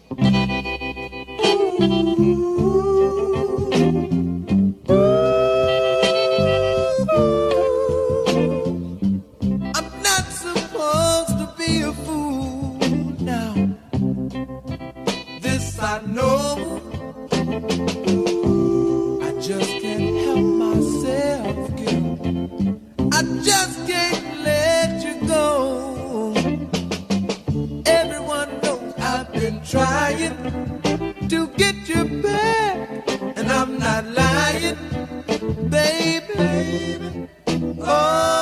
I'm not supposed to be a fool now. This I know. I just can't help myself, girl. I just can't let you go. Everyone knows I've been trying to get you back, and I'm not lying, baby. Oh.